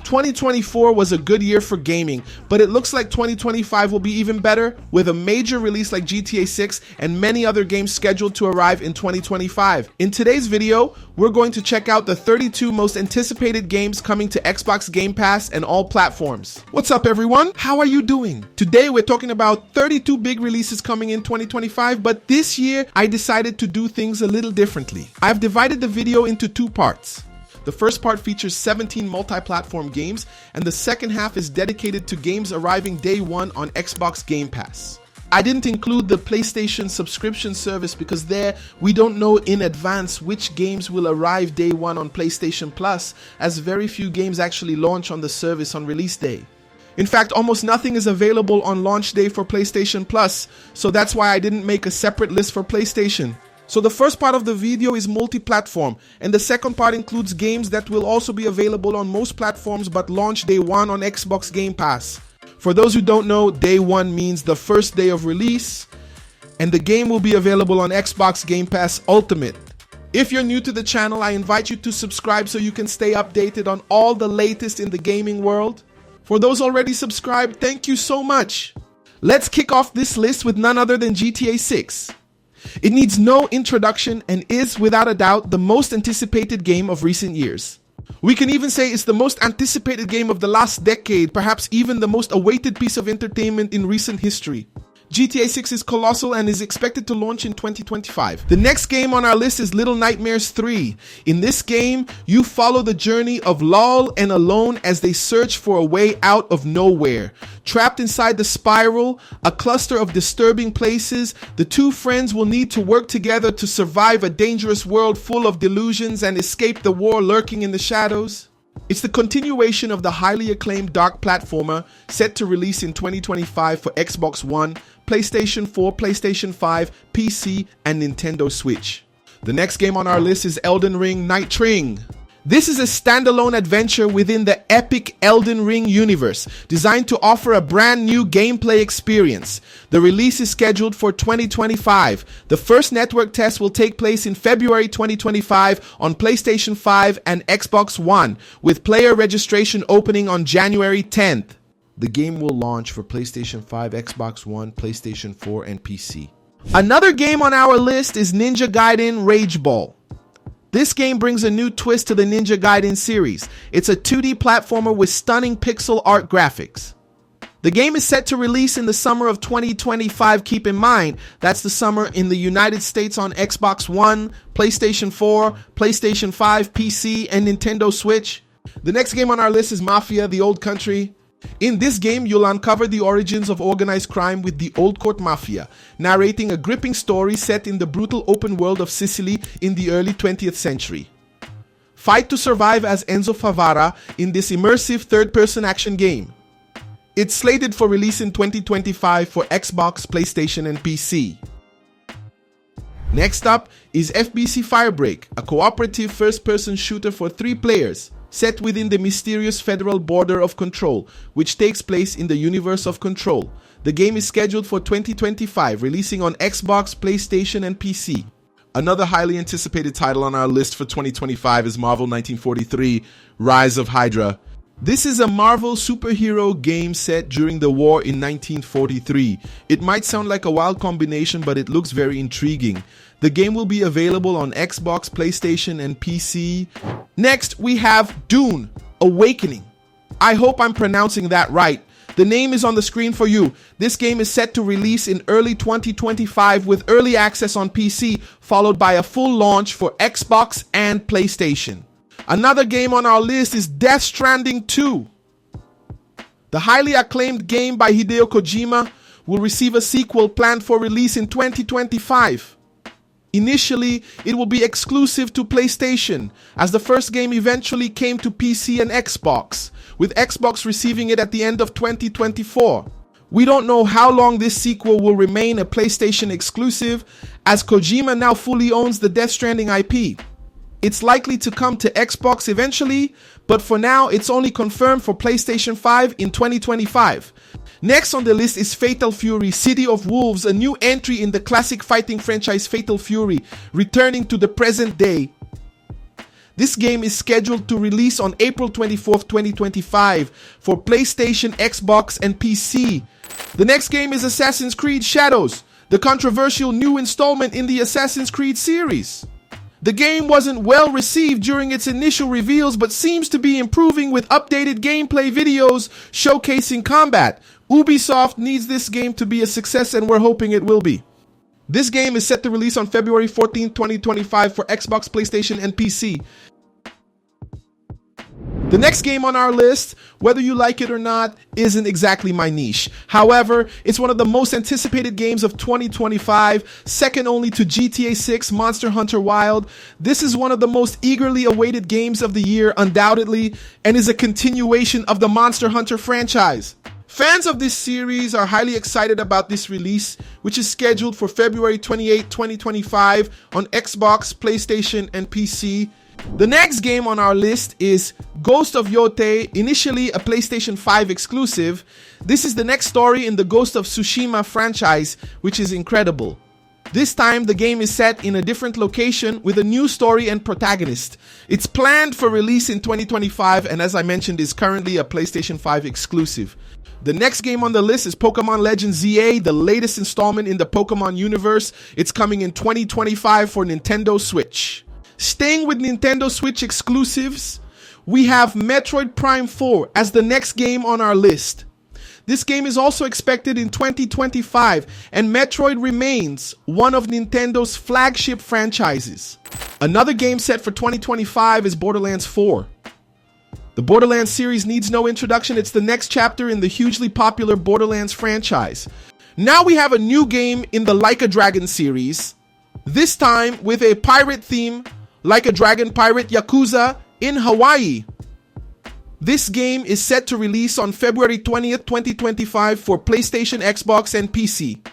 2024 was a good year for gaming, but it looks like 2025 will be even better, with a major release like GTA 6 and many other games scheduled to arrive in 2025. In today's video, we're going to check out the 32 most anticipated games coming to Xbox Game Pass and all platforms. What's up everyone? How are you doing? Today we're talking about 32 big releases coming in 2025, but this year I decided to do things a little differently. I've divided the video into two parts. The first part features 17 multi-platform games, and the second half is dedicated to games arriving day one on Xbox Game Pass. I didn't include the PlayStation subscription service because there we don't know in advance which games will arrive day one on PlayStation Plus, as very few games actually launch on the service on release day. In fact, almost nothing is available on launch day for PlayStation Plus, so that's why I didn't make a separate list for PlayStation. So the first part of the video is multi-platform, and the second part includes games that will also be available on most platforms but launch day one on Xbox Game Pass. For those who don't know, day one means the first day of release, and the game will be available on Xbox Game Pass Ultimate. If you're new to the channel, I invite you to subscribe so you can stay updated on all the latest in the gaming world. For those already subscribed, thank you so much. Let's kick off this list with none other than GTA 6. It needs no introduction and is, without a doubt, the most anticipated game of recent years. We can even say it's the most anticipated game of the last decade, perhaps even the most awaited piece of entertainment in recent history. GTA 6 is colossal and is expected to launch in 2025. The next game on our list is Little Nightmares 3. In this game, you follow the journey of Lol and Alone as they search for a way out of nowhere. Trapped inside the spiral, a cluster of disturbing places, the two friends will need to work together to survive a dangerous world full of delusions and escape the war lurking in the shadows. It's the continuation of the highly acclaimed dark platformer set to release in 2025 for Xbox One, PlayStation 4, PlayStation 5, PC, and Nintendo Switch. The next game on our list is Elden Ring Nightreign. This is a standalone adventure within the epic Elden Ring universe, designed to offer a brand new gameplay experience. The release is scheduled for 2025. The first network test will take place in February 2025 on PlayStation 5 and Xbox One, with player registration opening on January 10th. The game will launch for PlayStation 5, Xbox One, PlayStation 4, and PC. Another game on our list is Ninja Gaiden Ragebound. This game brings a new twist to the Ninja Gaiden series. It's a 2D platformer with stunning pixel art graphics. The game is set to release in the summer of 2025. Keep in mind, that's the summer in the United States on Xbox One, PlayStation 4, PlayStation 5, PC, and Nintendo Switch. The next game on our list is Mafia The Old Country. In this game, you'll uncover the origins of organized crime with the Old Court Mafia, narrating a gripping story set in the brutal open world of Sicily in the early 20th century. Fight to survive as Enzo Favara in this immersive third-person action game. It's slated for release in 2025 for Xbox, PlayStation, and PC. Next up is FBC Firebreak, a cooperative first-person shooter for 3 players, set within the mysterious federal border of Control, which takes place in the universe of Control. The game is scheduled for 2025, releasing on Xbox, PlayStation, and PC. Another highly anticipated title on our list for 2025 is Marvel 1943: Rise of Hydra. This is a Marvel superhero game set during the war in 1943. It might sound like a wild combination, but it looks very intriguing. The game will be available on Xbox, PlayStation, and PC. Next, we have Dune: Awakening. I hope I'm pronouncing that right. The name is on the screen for you. This game is set to release in early 2025 with early access on PC, followed by a full launch for Xbox and PlayStation. Another game on our list is Death Stranding 2. The highly acclaimed game by Hideo Kojima will receive a sequel planned for release in 2025. Initially, it will be exclusive to PlayStation, as the first game eventually came to PC and Xbox, with Xbox receiving it at the end of 2024. We don't know how long this sequel will remain a PlayStation exclusive, as Kojima now fully owns the Death Stranding IP. It's likely to come to Xbox eventually, but for now it's only confirmed for PlayStation 5 in 2025. Next on the list is Fatal Fury: City of Wolves, a new entry in the classic fighting franchise Fatal Fury, returning to the present day. This game is scheduled to release on April 24th, 2025 for PlayStation, Xbox, and PC. The next game is Assassin's Creed Shadows, the controversial new installment in the Assassin's Creed series. The game wasn't well received during its initial reveals, but seems to be improving with updated gameplay videos showcasing combat. Ubisoft needs this game to be a success, and we're hoping it will be. This game is set to release on February 14, 2025 for Xbox, PlayStation, and PC. The next game on our list, whether you like it or not, isn't exactly my niche. However, it's one of the most anticipated games of 2025, second only to GTA 6, Monster Hunter Wilds. This is one of the most eagerly awaited games of the year, undoubtedly, and is a continuation of the Monster Hunter franchise. Fans of this series are highly excited about this release, which is scheduled for February 28, 2025 on Xbox, PlayStation, and PC. The next game on our list is Ghost of Yotei, initially a PlayStation 5 exclusive. This is the next story in the Ghost of Tsushima franchise, which is incredible. This time, the game is set in a different location with a new story and protagonist. It's planned for release in 2025 and, as I mentioned, is currently a PlayStation 5 exclusive. The next game on the list is Pokémon Legends ZA, the latest installment in the Pokémon universe. It's coming in 2025 for Nintendo Switch. Staying with Nintendo Switch exclusives, we have Metroid Prime 4 as the next game on our list. This game is also expected in 2025, and Metroid remains one of Nintendo's flagship franchises. Another game set for 2025 is Borderlands 4. The Borderlands series needs no introduction. It's the next chapter in the hugely popular Borderlands franchise. Now we have a new game in the Like a Dragon series, this time with a pirate theme, Like a Dragon pirate Yakuza in Hawaii. This game is set to release on February 20th, 2025 for PlayStation, Xbox, and PC.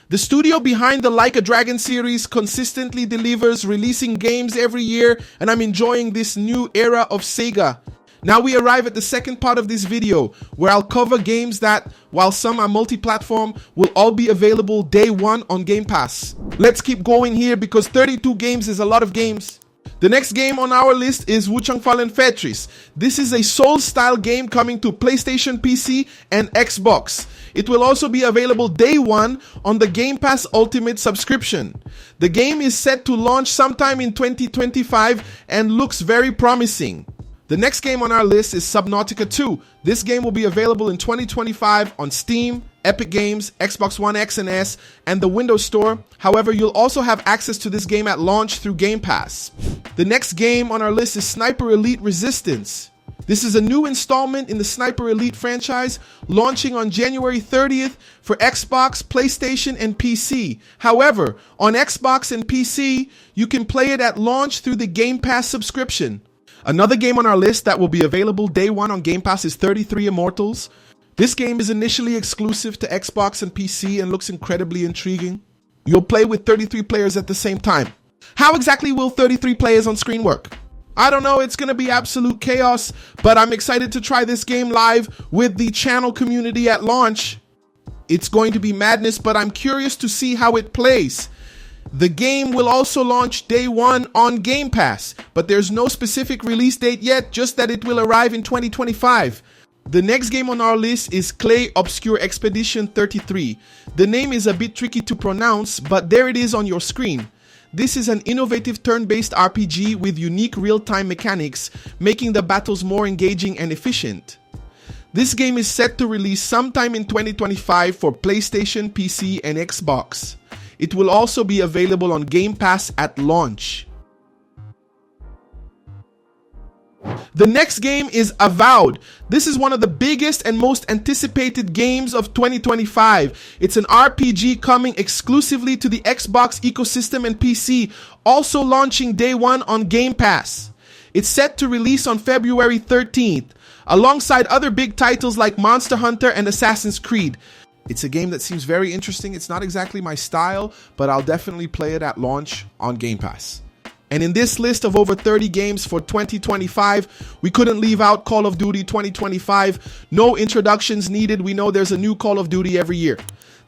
The studio behind the Like a Dragon series consistently delivers, releasing games every year, and I'm enjoying this new era of Sega. Now we arrive at the second part of this video, where I'll cover games that, while some are multi-platform, will all be available day one on Game Pass. Let's keep going here because 32 games is a lot of games. The next game on our list is Wuchang Fallen Fetrees. This is a Souls-style game coming to PlayStation, PC, and Xbox. It will also be available day one on the Game Pass Ultimate subscription. The game is set to launch sometime in 2025 and looks very promising. The next game on our list is Subnautica 2. This game will be available in 2025 on Steam, Epic Games, Xbox One X and S, and the Windows Store. However, you'll also have access to this game at launch through Game Pass. The next game on our list is Sniper Elite Resistance. This is a new installment in the Sniper Elite franchise, launching on January 30th for Xbox, PlayStation, and PC. However, on Xbox and PC, you can play it at launch through the Game Pass subscription. Another game on our list that will be available day one on Game Pass is 33 Immortals. This game is initially exclusive to Xbox and PC and looks incredibly intriguing. You'll play with 33 players at the same time. How exactly will 33 players on screen work? I don't know, it's going to be absolute chaos, but I'm excited to try this game live with the channel community at launch. It's going to be madness, but I'm curious to see how it plays. The game will also launch day one on Game Pass, but there's no specific release date yet, just that it will arrive in 2025. The next game on our list is Clair Obscur Expedition 33. The name is a bit tricky to pronounce, but there it is on your screen. This is an innovative turn-based RPG with unique real-time mechanics, making the battles more engaging and efficient. This game is set to release sometime in 2025 for PlayStation, PC, and Xbox. It will also be available on Game Pass at launch. The next game is Avowed. This is one of the biggest and most anticipated games of 2025. It's an RPG coming exclusively to the Xbox ecosystem and PC, also launching day one on Game Pass. It's set to release on February 13th, alongside other big titles like Monster Hunter and Assassin's Creed. It's a game that seems very interesting. It's not exactly my style, but I'll definitely play it at launch on Game Pass. And in this list of over 30 games for 2025, we couldn't leave out Call of Duty 2025. No introductions needed. We know there's a new Call of Duty every year.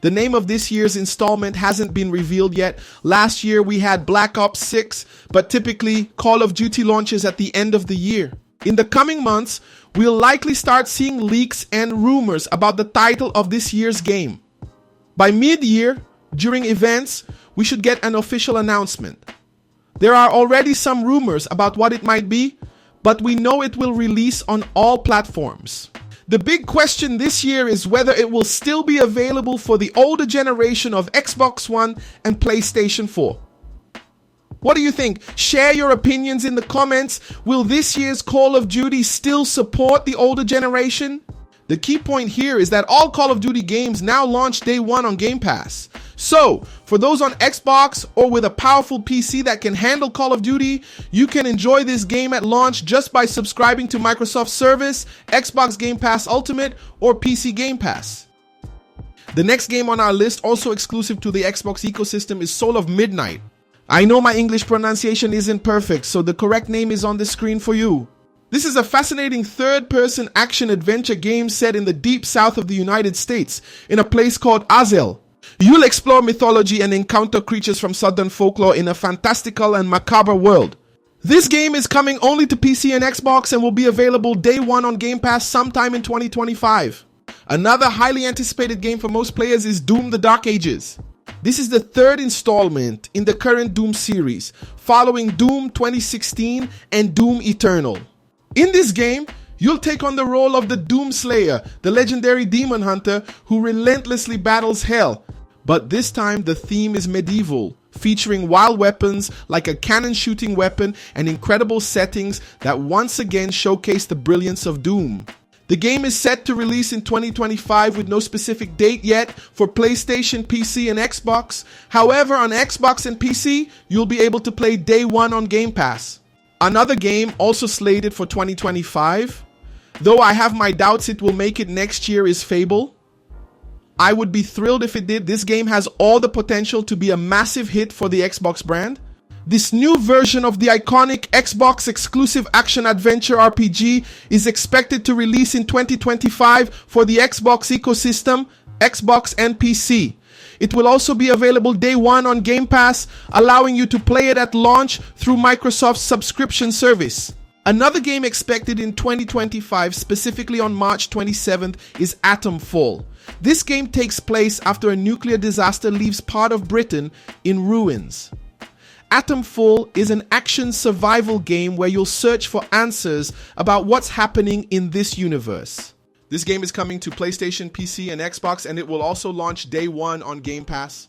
The name of this year's installment hasn't been revealed yet. Last year we had Black Ops 6, but typically Call of Duty launches at the end of the year. In the coming months, we'll likely start seeing leaks and rumors about the title of this year's game. By mid-year, during events, we should get an official announcement. There are already some rumors about what it might be, but we know it will release on all platforms. The big question this year is whether it will still be available for the older generation of Xbox One and PlayStation 4. What do you think? Share your opinions in the comments. Will this year's Call of Duty still support the older generation? The key point here is that all Call of Duty games now launch day one on Game Pass. So, for those on Xbox or with a powerful PC that can handle Call of Duty, you can enjoy this game at launch just by subscribing to Microsoft's service, Xbox Game Pass Ultimate, or PC Game Pass. The next game on our list, also exclusive to the Xbox ecosystem, is Soul of Midnight. I know my English pronunciation isn't perfect, so the correct name is on the screen for you. This is a fascinating third-person action-adventure game set in the deep south of the United States, in a place called Azel. You'll explore mythology and encounter creatures from southern folklore in a fantastical and macabre world. This game is coming only to PC and Xbox and will be available day one on Game Pass sometime in 2025. Another highly anticipated game for most players is Doom: The Dark Ages. This is the third installment in the current Doom series, following Doom 2016 and Doom Eternal. In this game, you'll take on the role of the Doom Slayer, the legendary demon hunter who relentlessly battles hell. But this time the theme is medieval, featuring wild weapons like a cannon shooting weapon and incredible settings that once again showcase the brilliance of Doom. The game is set to release in 2025 with no specific date yet for PlayStation, PC, and Xbox. However, on Xbox and PC, you'll be able to play day one on Game Pass. Another game also slated for 2025, though I have my doubts it will make it next year, is Fable. I would be thrilled if it did. This game has all the potential to be a massive hit for the Xbox brand. This new version of the iconic Xbox exclusive action-adventure RPG is expected to release in 2025 for the Xbox ecosystem, Xbox and PC. It will also be available day one on Game Pass, allowing you to play it at launch through Microsoft's subscription service. Another game expected in 2025, specifically on March 27th, is Atomfall. This game takes place after a nuclear disaster leaves part of Britain in ruins. Atomfall is an action survival game where you'll search for answers about what's happening in this universe. This game is coming to PlayStation, PC, and Xbox, and it will also launch day one on Game Pass.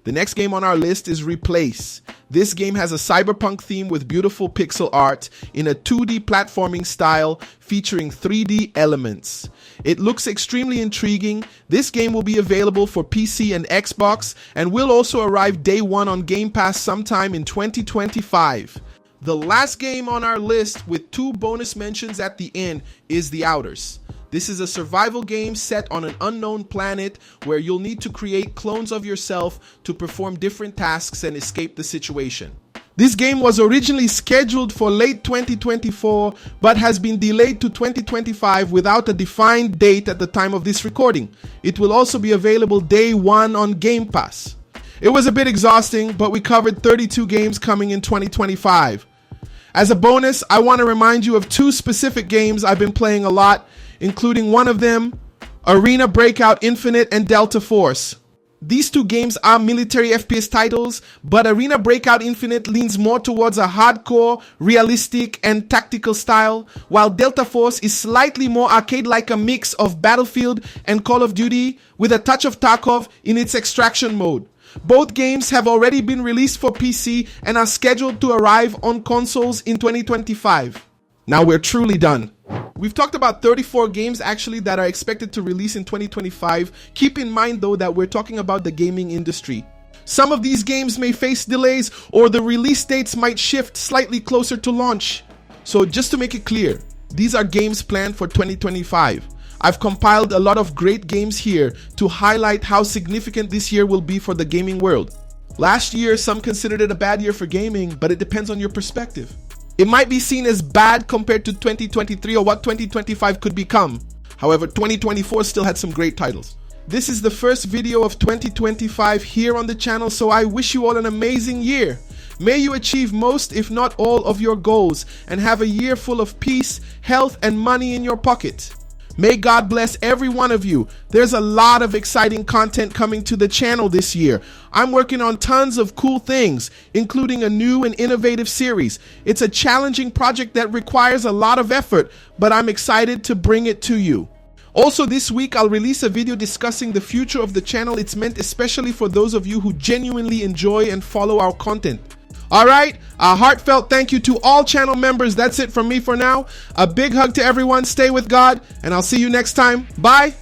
The next game on our list is Replace. This game has a cyberpunk theme with beautiful pixel art in a 2D platforming style featuring 3D elements. It looks extremely intriguing. This game will be available for PC and Xbox and will also arrive day one on Game Pass sometime in 2025. The last game on our list, with two bonus mentions at the end, is The Outers. This is a survival game set on an unknown planet where you'll need to create clones of yourself to perform different tasks and escape the situation. This game was originally scheduled for late 2024 but has been delayed to 2025 without a defined date at the time of this recording. It will also be available day one on Game Pass. It was a bit exhausting, but we covered 32 games coming in 2025. As a bonus, I want to remind you of two specific games I've been playing a lot, including one of them, Arena Breakout Infinite and Delta Force. These two games are military FPS titles, but Arena Breakout Infinite leans more towards a hardcore, realistic, and tactical style, while Delta Force is slightly more arcade-like, a mix of Battlefield and Call of Duty with a touch of Tarkov in its extraction mode. Both games have already been released for PC and are scheduled to arrive on consoles in 2025. Now we're truly done. We've talked about 34 games actually that are expected to release in 2025. Keep in mind though that we're talking about the gaming industry. Some of these games may face delays or the release dates might shift slightly closer to launch. So just to make it clear, these are games planned for 2025. I've compiled a lot of great games here to highlight how significant this year will be for the gaming world. Last year, some considered it a bad year for gaming, but it depends on your perspective. It might be seen as bad compared to 2023 or what 2025 could become. However, 2024 still had some great titles. This is the first video of 2025 here on the channel, so I wish you all an amazing year. May you achieve most, if not all, of your goals and have a year full of peace, health, and money in your pocket. May God bless every one of you. There's a lot of exciting content coming to the channel this year. I'm working on tons of cool things, including a new and innovative series. It's a challenging project that requires a lot of effort, but I'm excited to bring it to you. Also this week, I'll release a video discussing the future of the channel. It's meant especially for those of you who genuinely enjoy and follow our content. Alright, a heartfelt thank you to all channel members. That's it from me for now. A big hug to everyone. Stay with God, and I'll see you next time. Bye.